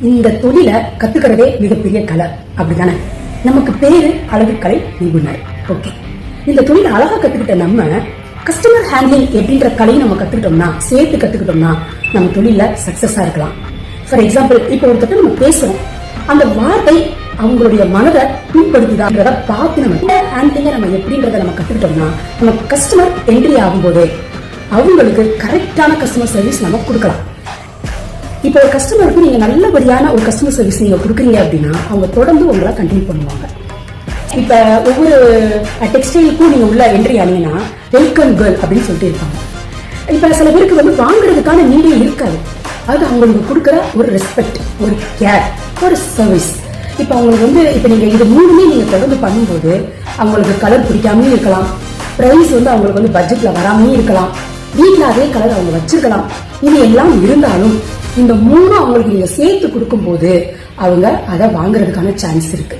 இந்த தொழிலை கத்துக்கிறதே மிகப்பெரிய கலை, அப்படிதானே? நமக்கு பேரு அழகுக்கலை நிபுணர். ஓகே, இந்த தொழிலை அழகா கத்துக்கிட்ட நம்ம கஸ்டமர் ஹேண்ட்லிங் எப்படின்ற கலையை நம்ம கத்துக்கிட்டோம்னா, சேர்த்து கத்துக்கிட்டோம்னா நம்ம தொழில சக்சஸா இருக்கலாம். ஃபார் எக்ஸாம்பிள், இப்ப ஒருத்தர் நம்ம பேசுறோம், அந்த வார்த்தை அவங்களுடைய மனதை பின்படுத்திதான் பார்த்து நம்ம ஹேண்ட்லிங்க நம்ம எப்படின்றத நம்ம கத்துக்கிட்டோம்னா நம்ம கஸ்டமர் என்ட்ரி ஆகும்போது அவங்களுக்கு கரெக்டான கஸ்டமர் சர்வீஸ் நம்ம கொடுக்கலாம். இப்போ ஒரு கஸ்டமருக்கு நீங்க நல்லபடியான ஒரு கஸ்டமர் சர்வீஸ் நீங்க கொடுக்குறீங்க அப்படின்னா அவங்க தொடர்ந்து உங்களை கண்டினியூ பண்ணுவாங்க. இப்ப ஒவ்வொரு டெக்ஸ்டைலுக்கும் நீங்க உள்ள என்ட்ரி ஆனீங்கன்னா வெல்கம் கேர்ள் அப்படின்னு சொல்லிட்டு இருப்பாங்க. இப்ப சில பேருக்கு வந்து வாங்குறதுக்கான நீடே இருக்காது. அது அவங்களுக்கு கொடுக்குற ஒரு ரெஸ்பெக்ட், ஒரு கேர், ஒரு சர்வீஸ். இப்ப அவங்களுக்கு வந்து இப்ப நீங்க இது மூணுமே நீங்க தொடர்ந்து பண்ணும்போது அவங்களுக்கு கலர் பிடிக்காம இருக்கலாம், பிரைஸ் வந்து அவங்களுக்கு வந்து பட்ஜெட்ல வராமலே இருக்கலாம், வீட்டுல அதே கலர் அவங்க வச்சிருக்கலாம். இது எல்லாம் இருந்தாலும் இந்த மூணும் அவங்களுக்கு நீங்க சேர்த்து கொடுக்கும் போது அவங்க அதை வாங்குறதுக்கான சான்ஸ் இருக்கு.